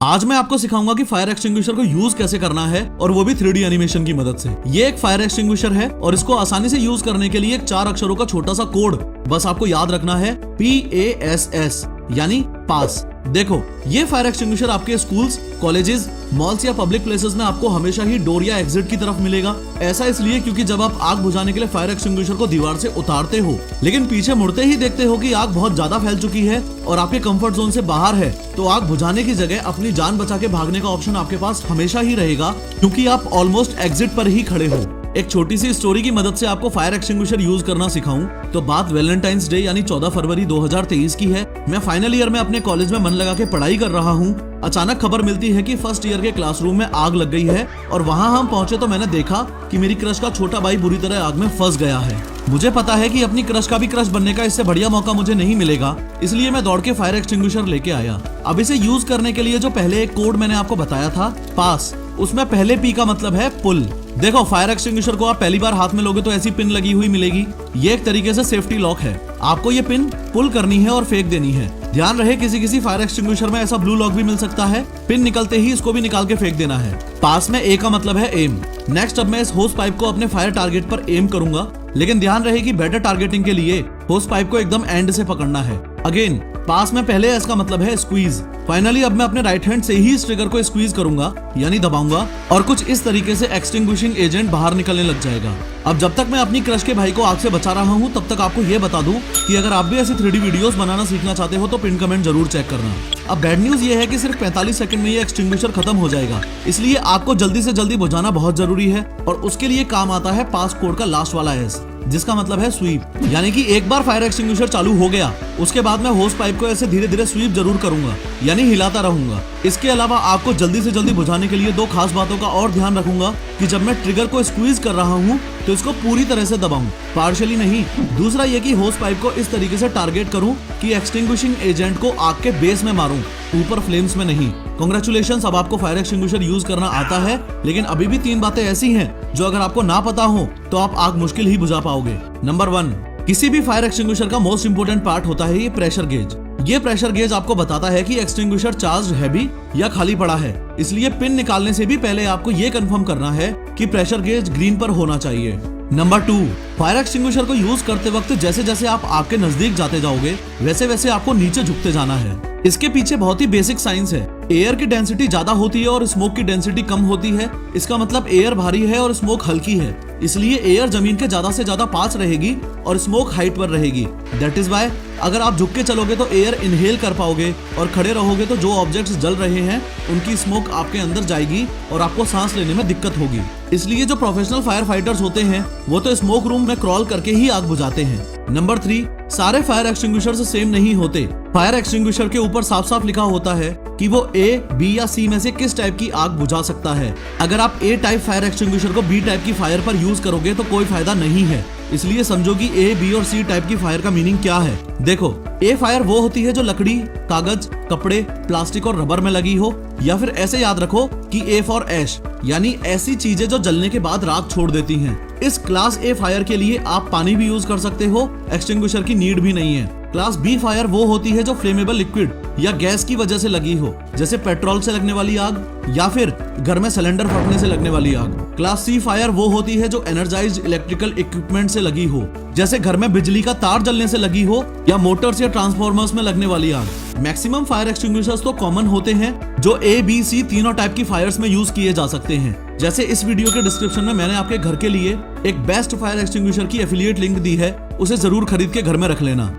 आज मैं आपको सिखाऊंगा कि फायर एक्सटिंग्विशर को यूज कैसे करना है और वो भी 3D एनिमेशन की मदद से। ये एक फायर एक्सटिंग्विशर है और इसको आसानी से यूज करने के लिए एक 4 अक्षरों का छोटा सा कोड बस आपको याद रखना है, PASS यानी पास। देखो, ये फायर एक्सटिंग्विशर आपके स्कूल्स, कॉलेजेस, मॉल्स या पब्लिक प्लेसेस में आपको हमेशा ही डोर या एग्जिट की तरफ मिलेगा। ऐसा इसलिए क्योंकि जब आप आग बुझाने के लिए फायर एक्सटिंग्विशर को दीवार से उतारते हो लेकिन पीछे मुड़ते ही देखते हो कि आग बहुत ज्यादा फैल चुकी है और आपके कंफर्ट जोन से बाहर है, तो आग बुझाने की जगह अपनी जान बचा के भागने का ऑप्शन आपके पास हमेशा ही रहेगा, क्योंकि आप ऑलमोस्ट एग्जिट पर ही खड़े हो। एक छोटी सी स्टोरी की मदद से आपको फायर एक्सटिंग्विशर यूज करना सिखाऊं तो बात वैलेंटाइंस डे यानी 14 फरवरी 2023 की है। मैं फाइनल ईयर में अपने कॉलेज में मन लगा के पढ़ाई कर रहा हूं। अचानक खबर मिलती है कि फर्स्ट ईयर के क्लासरूम में आग लग गई है और वहां हम पहुंचे तो मैंने देखा कि मेरी क्रश का छोटा भाई बुरी तरह आग में फंस गया है। मुझे पता है कि अपनी क्रश का भी क्रश बनने का इससे बढ़िया मौका मुझे नहीं मिलेगा, इसलिए मैं दौड़ के फायर एक्सटिंग्विशर लेके आया। अब इसे यूज करने के लिए जो पहले एक कोड मैंने आपको बताया था, पास, उसमें पहले P का मतलब है पुल। देखो, फायर एक्सटिंग्विशर को आप पहली बार हाथ में लोगे तो ऐसी पिन लगी हुई मिलेगी। ये एक तरीके से सेफ्टी लॉक है। आपको ये पिन पुल करनी है और फेंक देनी है। ध्यान रहे, किसी फायर एक्सटिंग्विशर में ऐसा ब्लू लॉक भी मिल सकता है। पिन निकलते ही इसको भी निकाल के फेंक देना है। पास में A का मतलब है एम। नेक्स्ट, अब मैं इस होस पाइप को अपने फायर टारगेट पर एम करूंगा, लेकिन ध्यान रहे कि बेटर टारगेटिंग के लिए होस पाइप को एकदम एंड से पकड़ना है। अगेन, पास में पहले S का मतलब है स्क्वीज। फाइनली अब मैं अपने राइट हैंड से ही इस ट्रिगर को स्क्वीज करूंगा यानी दबाऊंगा और कुछ इस तरीके से एक्सटिंग्विशिंग एजेंट बाहर निकलने लग जाएगा। अब जब तक मैं अपनी क्रश के भाई को आग से बचा रहा हूं तब तक आपको ये बता दूं कि अगर आप भी ऐसी 3D वीडियोस बनाना सीखना चाहते हो तो पिन कमेंट जरूर चेक करना। अब बैड न्यूज ये है कि सिर्फ 45 सेकंड में ये एक्सटिंग्विशर खत्म हो जाएगा, इसलिए आपको जल्दी से जल्दी बुझाना बहुत जरूरी है और उसके लिए काम आता है पास कोड का लास्ट वाला S, जिसका मतलब है स्वीप। यानी कि एक बार फायर एक्सटिंग्विशर चालू हो गया उसके बाद मैं होस पाइप को ऐसे धीरे धीरे स्वीप जरूर करूंगा यानी हिलाता रहूंगा। इसके अलावा आपको जल्दी से जल्दी बुझाने के लिए 2 खास बातों का और ध्यान रखूंगा कि जब मैं ट्रिगर को स्क्वीज कर रहा हूं तो इसको पूरी तरह से दबाऊं, पार्शियली नहीं। दूसरा ये कि होस पाइप को इस तरीके से टारगेट करूं कि एक्सटिंग्विशिंग एजेंट को आग के बेस में मारूं, ऊपर फ्लेम्स में नहीं। कांग्रेचुलेशंस, अब आपको फायर एक्सटिंग्विशर यूज करना आता है, लेकिन अभी भी 3 बातें ऐसी हैं जो अगर आपको ना पता हो तो आप आग मुश्किल ही बुझा पाओगे। नंबर 1, किसी भी फायर एक्सटिंग्विशर का मोस्ट इंपोर्टेंट पार्ट होता है ये प्रेशर गेज। ये प्रेशर गेज आपको बताता है कि एक्सटिंग्विशर चार्ज्ड है भी या खाली पड़ा है, इसलिए पिन निकालने से भी पहले आपको ये कंफर्म करना है कि प्रेशर गेज ग्रीन पर होना चाहिए। नंबर 2, फायर एक्सटिंग्विशर को यूज करते वक्त जैसे जैसे आप आग के नजदीक जाते जाओगे वैसे वैसे आपको नीचे झुकते जाना है। इसके पीछे बहुत ही बेसिक साइंस है। एयर की डेंसिटी ज्यादा होती है और स्मोक की डेंसिटी कम होती है। इसका मतलब एयर भारी है और स्मोक हल्की है, इसलिए एयर जमीन के ज्यादा से ज्यादा पास रहेगी और स्मोक हाइट पर रहेगी। दैट इज वाई अगर आप झुक के चलोगे तो एयर इनहेल कर पाओगे और खड़े रहोगे तो जो ऑब्जेक्ट्स जल रहे हैं उनकी स्मोक आपके अंदर जाएगी और आपको सांस लेने में दिक्कत होगी। इसलिए जो प्रोफेशनल फायर फाइटर्स होते हैं वो तो स्मोक रूम में क्रॉल करके ही आग बुझाते हैं। नंबर 3, सारे फायर एक्सटिंग्विशर सेम नहीं होते। फायर एक्सटिंग्विशर के ऊपर साफ साफ लिखा होता है कि वो A, B या C में से किस टाइप की आग बुझा सकता है। अगर आप A टाइप फायर एक्सटिंग्विशर को B टाइप की फायर पर यूज करोगे तो कोई फायदा नहीं है। इसलिए समझो कि A, B और C टाइप की फायर का मीनिंग क्या है। देखो, A फायर वो होती है जो लकड़ी, कागज, कपड़े, प्लास्टिक और रबर में लगी हो, या फिर ऐसे याद रखो कि A फॉर ऐश यानी ऐसी चीजें जो जलने के बाद राख छोड़ देती हैं। इस क्लास A फायर के लिए आप पानी भी यूज कर सकते हो, एक्सटिंग्विशर की नीड भी नहीं है। क्लास B फायर वो होती है जो फ्लेमेबल लिक्विड या गैस की वजह से लगी हो, जैसे पेट्रोल से लगने वाली आग या फिर घर में सिलेंडर फटने से लगने वाली आग। क्लास C फायर वो होती है जो एनर्जाइज्ड इलेक्ट्रिकल इक्विपमेंट से लगी हो, जैसे घर में बिजली का तार जलने से लगी हो या मोटर्स या ट्रांसफॉर्मर्स में लगने वाली आग। मैक्सिमम फायर एक्सटिंग्विशर्स तो कॉमन होते हैं जो A, B, C तीनों टाइप की फायर्स में यूज किए जा सकते हैं। जैसे इस वीडियो के डिस्क्रिप्शन में मैंने आपके घर के लिए एक बेस्ट फायर एक्सटिंग्विशर की एफिलिएट लिंक दी है, उसे जरूर खरीद के घर में रख लेना।